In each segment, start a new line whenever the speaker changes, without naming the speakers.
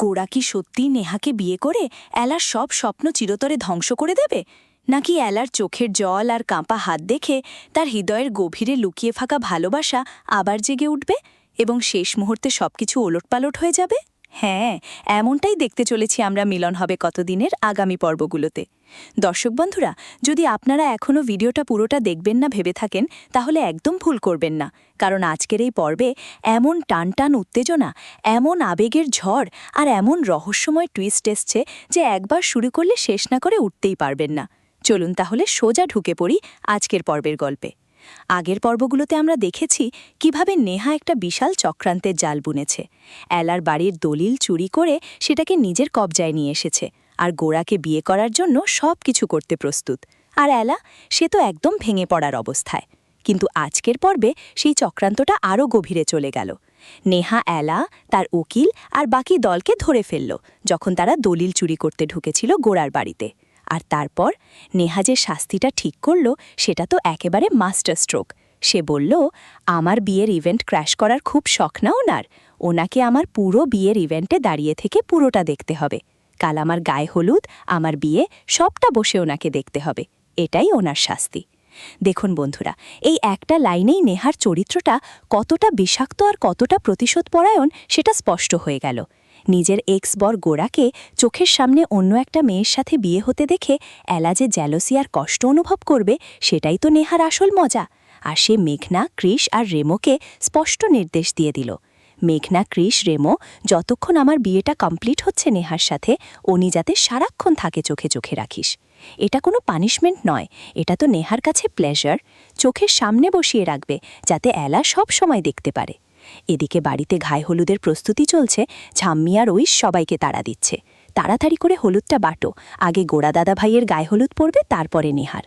গোরা কি সত্যি নেহাকে বিয়ে করে এলার সব স্বপ্ন চিরতরে ধ্বংস করে দেবে, নাকি এলার চোখের জল আর কাঁপা হাত দেখে তার হৃদয়ের গভীরে লুকিয়ে থাকা ভালোবাসা আবার জেগে উঠবে এবং শেষ মুহূর্তে সবকিছু ওলটপালট হয়ে যাবে? হ্যাঁ, এমনটাই দেখতে চলেছি আমরা মিলন হবে কতদিনের আগামী পর্বগুলোতে। দর্শক বন্ধুরা, যদি আপনারা এখনও ভিডিওটা পুরোটা দেখবেন না ভেবে থাকেন, তাহলে একদম ভুল করবেন না, কারণ আজকের এই পর্বে এমন টানটান উত্তেজনা, এমন আবেগের ঝড় আর এমন রহস্যময় টুইস্ট এসছে যে একবার শুরু করলে শেষ না করে উঠতেই পারবেন না। চলুন তাহলে সোজা ঢুকে পড়ি আজকের পর্বের গল্পে। আগের পর্বগুলোতে আমরা দেখেছি কিভাবে নেহা একটা বিশাল চক্রান্তের জাল বুনেছে। এলার বাড়ির দলিল চুরি করে সেটাকে নিজের কবজায় নিয়ে এসেছে, আর গোরাকে বিয়ে করার জন্য সব কিছু করতে প্রস্তুত। আর এলা, সে তো একদম ভেঙে পড়ার অবস্থায়। কিন্তু আজকের পর্বে সেই চক্রান্তটা আরও গভীরে চলে গেল। নেহা এলা, তার উকিল আর বাকি দলকে ধরে ফেলল যখন তারা দলিল চুরি করতে ঢুকেছিল গোরার বাড়িতে। আর তারপর নেহা যে শাস্তিটা ঠিক করল সেটা তো একেবারে মাস্টার স্ট্রোক। সে বলল, আমার বিয়ের ইভেন্ট ক্র্যাশ করার খুব শখ না ওনার, ওনাকে আমার পুরো বিয়ের ইভেন্টে দাঁড়িয়ে থেকে পুরোটা দেখতে হবে। কাল আমার গায়ে হলুদ, আমার বিয়ে, সবটা বসে ওনাকে দেখতে হবে। এটাই ওনার শাস্তি। দেখুন বন্ধুরা, এই একটা লাইনেই নেহার চরিত্রটা কতটা বিষাক্ত আর কতটা প্রতিশোধপরায়ণ সেটা স্পষ্ট হয়ে গেল। নিজের এক্স বর গোরাকে চোখের সামনে অন্য একটা মেয়ের সাথে বিয়ে হতে দেখে এলা যে জ্যালসি আর কষ্ট অনুভব করবে, সেটাই তো নেহার আসল মজা। আর সে মেঘনা, কৃষ আর রেমোকে স্পষ্ট নির্দেশ দিয়ে দিল, মেঘনা, কৃষ, রেমো, যতক্ষণ আমার বিয়েটা কমপ্লিট হচ্ছে নেহার সাথে, উনি যাতে সারাক্ষণ থাকে চোখে চোখে রাখিস। এটা কোনো পানিশমেন্ট নয়, এটা তো নেহার কাছে প্লেজার। চোখের সামনে বসিয়ে রাখবে যাতে এলা সব সময় দেখতে পারে। এদিকে বাড়িতে গায়ে হলুদের প্রস্তুতি চলছে। ঝাম্মি আর ঐশ সবাইকে তাড়া দিচ্ছে, তাড়াতাড়ি করে হলুদটা বাটো, আগে গোড়া দাদা ভাইয়ের গায়ে হলুদ পড়বে, তারপরে নেহার।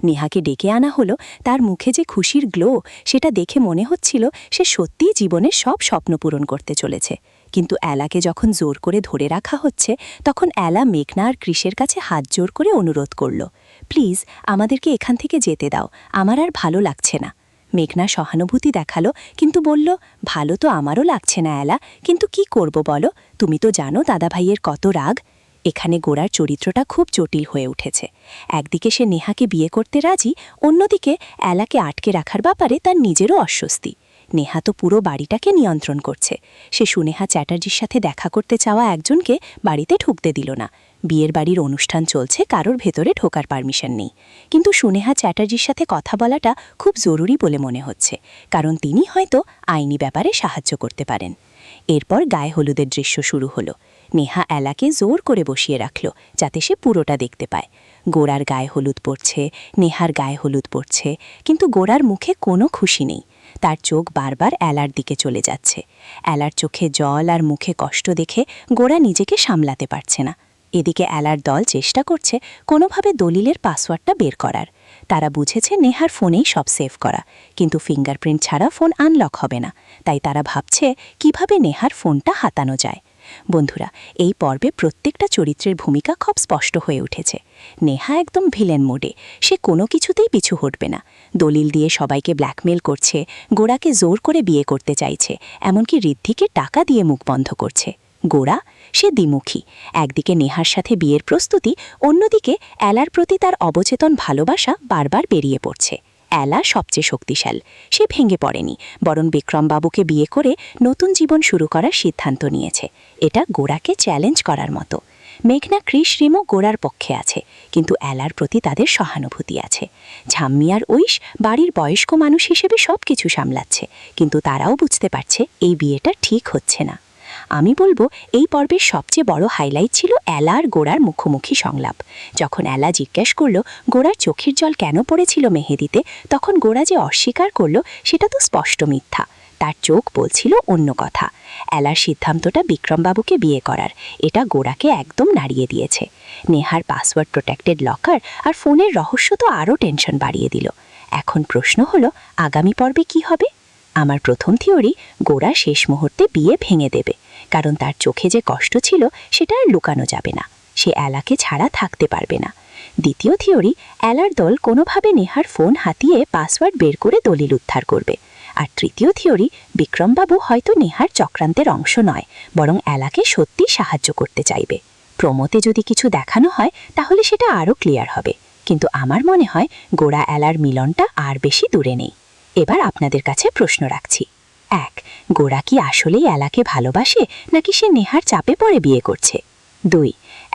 নেহাকে ডেকে আনা হলো। তার মুখে যে খুশির গ্লো, সেটা দেখে মনে হচ্ছিল সে সত্যিই জীবনের সব স্বপ্ন পূরণ করতে চলেছে। কিন্তু এলাকে যখন জোর করে ধরে রাখা হচ্ছে, তখন এলা মেঘনা আর কৃষের কাছে হাত জোর করে অনুরোধ করল, প্লিজ আমাদেরকে এখান থেকে যেতে দাও, আমার আর ভালো লাগছে না। মেঘনা সহানুভূতি দেখালো, কিন্তু বলল, ভালো তো আমারও লাগছে না এলা, কিন্তু কি করব বলো, তুমি তো জানো দাদাভাইয়ের কত রাগ। এখানে গোরার চরিত্রটা খুব জটিল হয়ে উঠেছে। একদিকে সে নেহাকে বিয়ে করতে রাজি, অন্যদিকে এলাকে আটকে রাখার ব্যাপারে তার নিজেরও অস্বস্তি। নেহা তো পুরো বাড়িটাকে নিয়ন্ত্রণ করছে। সে সুনেহা চ্যাটার্জির সাথে দেখা করতে চাওয়া একজনকে বাড়িতে ঢুকতে দিল না। বিয়ের বাড়ির অনুষ্ঠান চলছে, কারোর ভেতরে ঢোকার পারমিশন নেই। কিন্তু সুনেহা চ্যাটার্জির সাথে কথা বলাটা খুব জরুরি বলে মনে হচ্ছে, কারণ তিনি হয়তো আইনি ব্যাপারে সাহায্য করতে পারেন। এরপর গায়ে হলুদের দৃশ্য শুরু হলো। নেহা এলাকে জোর করে বসিয়ে রাখল যাতে সে পুরোটা দেখতে পায়। গোরার গায়ে হলুদ পড়ছে, নেহার গায়ে হলুদ পড়ছে, কিন্তু গোরার মুখে কোনো খুশি নেই। তার চোখ বারবার এলার দিকে চলে যাচ্ছে। এলার চোখে জল আর মুখে কষ্ট দেখে গোরা নিজেকে সামলাতে পারছে না। এদিকে এলার দল চেষ্টা করছে কোনোভাবে দলিলের পাসওয়ার্ডটা বের করার। তারা বুঝেছে নেহার ফোনেই সব সেভ করা, কিন্তু ফিঙ্গারপ্রিন্ট ছাড়া ফোন আনলক হবে না। তাই তারা ভাবছে কিভাবে নেহার ফোনটা হাতানো যায়। বন্ধুরা, এই পর্বে প্রত্যেকটা চরিত্রের ভূমিকা খুব স্পষ্ট হয়ে উঠেছে। নেহা একদম ভিলেন মোডে, সে কোনো কিছুতেই পিছু হটবে না। দলিল দিয়ে সবাইকে ব্ল্যাকমেল করছে, গোরাকে জোর করে বিয়ে করতে চাইছে, এমনকি ঋদ্ধিকে টাকা দিয়ে মুখ বন্ধ করছে। গোরা, সে দ্বিমুখী। একদিকে নেহার সাথে বিয়ের প্রস্তুতি, অন্যদিকে এলার প্রতি তার অবচেতন ভালোবাসা বারবার বেরিয়ে পড়ছে। এলা সবচেয়ে শক্তিশাল। সে ভেঙে পড়েনি, বরং বিক্রমবাবুকে বিয়ে করে নতুন জীবন শুরু করার সিদ্ধান্ত নিয়েছে। এটা গোরাকে চ্যালেঞ্জ করার মতো। মেঘনা, কৃষ, রিমো গোরার পক্ষে আছে, কিন্তু এলার প্রতি তাদের সহানুভূতি আছে। ঝাম্মি আর ঐশ বাড়ির বয়স্ক মানুষ হিসেবে সব কিছু সামলাচ্ছে, কিন্তু তারাও বুঝতে পারছে এই বিয়েটা ঠিক হচ্ছে না। আমি বলবো এই পর্বের সবচেয়ে বড় হাইলাইট ছিল এলা আর গোরার মুখোমুখি সংলাপ। যখন এলা জিজ্ঞেস করল গোরার চোখের জল কেন পড়েছিল মেহেদিতে, তখন গোরা যে অস্বীকার করল সেটা তো স্পষ্ট মিথ্যা। তার চোখ বলছিল অন্য কথা। এলার সিদ্ধান্তটা বিক্রমবাবুকে বিয়ে করার, এটা গোরাকে একদম নাড়িয়ে দিয়েছে। নেহার পাসওয়ার্ড প্রোটেক্টেড লকার আর ফোনের রহস্য তো আরও টেনশন বাড়িয়ে দিল। এখন প্রশ্ন হলো, আগামী পর্বে কি হবে? আমার প্রথম থিওরি, গোরা শেষ মুহূর্তে বিয়ে ভেঙে দেবে, কারণ তার চোখে যে কষ্ট ছিল সেটা আর লুকানো যাবে না। সে এলাকে ছাড়া থাকতে পারবে না। দ্বিতীয় থিওরি, এলার দল কোনোভাবে নেহার ফোন হাতিয়ে পাসওয়ার্ড বের করে দলিল উদ্ধার করবে।
আর তৃতীয় থিওরি, বিক্রমবাবু হয়তো নেহার চক্রান্তের অংশ নয়, বরং এলাকে সত্যি সাহায্য করতে চাইবে। প্রোমোতে যদি কিছু দেখানো হয় তাহলে সেটা আরও ক্লিয়ার হবে, কিন্তু আমার মনে হয় গোড়া এলার মিলনটা আর বেশি দূরে নেই। এবার আপনাদের কাছে প্রশ্ন রাখছি। 1. গোড়া কি আসলেই এলাকে ভালোবাসে, নাকি সে নেহার চাপে পড়ে বিয়ে করছে? 2.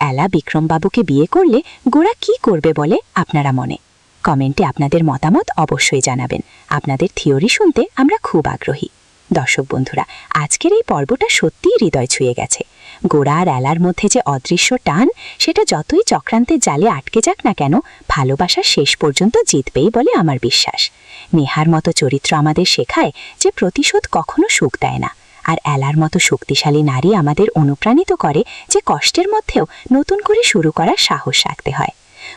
এলা বিক্রমবাবুকে বিয়ে করলে গোড়া কি করবে বলে আপনারা মনে? কমেন্টে আপনাদের মতামত অবশ্যই জানাবেন। আপনাদের থিওরি শুনতে আমরা খুব আগ্রহী। দর্শক বন্ধুরা, আজকের এই পর্বটা সত্যিই হৃদয় ছুঁয়ে গেছে। গোড়া আর এলার মধ্যে যে অদৃশ্য টান, সেটা যতই চক্রান্তের জালে আটকে যাক না কেন, ভালোবাসা শেষ পর্যন্ত জিতবেই বলে আমার বিশ্বাস। নেহার মতো চরিত্র আমাদের শেখায় যে প্রতিশোধ কখনো সুখ দেয় না, আর এলার মতো শক্তিশালী নারী আমাদের অনুপ্রাণিত করে যে কষ্টের মধ্যেও নতুন করে শুরু করার সাহস রাখতে হয়।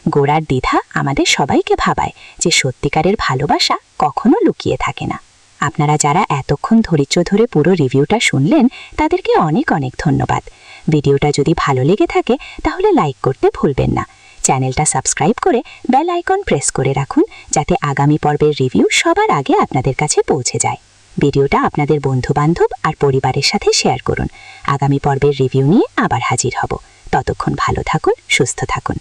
গোড়ার দ্বিধা আমাদের সবাইকে ভাবায় যে সত্যিকারের ভালোবাসা কখনো লুকিয়ে থাকে না। আপনারা যারা এতক্ষণ ধৈর্য ধরে পুরো রিভিউটা শুনলেন, তাদেরকে অনেক অনেক ধন্যবাদ। ভিডিওটা যদি ভালো লেগে থাকে তাহলে লাইক করতে ভুলবেন না। চ্যানেলটা সাবস্ক্রাইব করে বেল আইকন প্রেস করে রাখুন, যাতে আগামী পর্বের রিভিউ সবার আগে আপনাদের কাছে পৌঁছে যায়। ভিডিওটা আপনাদের বন্ধু-বান্ধব আর পরিবারের সাথে শেয়ার করুন। আগামী পর্বের রিভিউ নিয়ে আবার হাজির হব। ততক্ষণ ভালো থাকুন, সুস্থ থাকুন।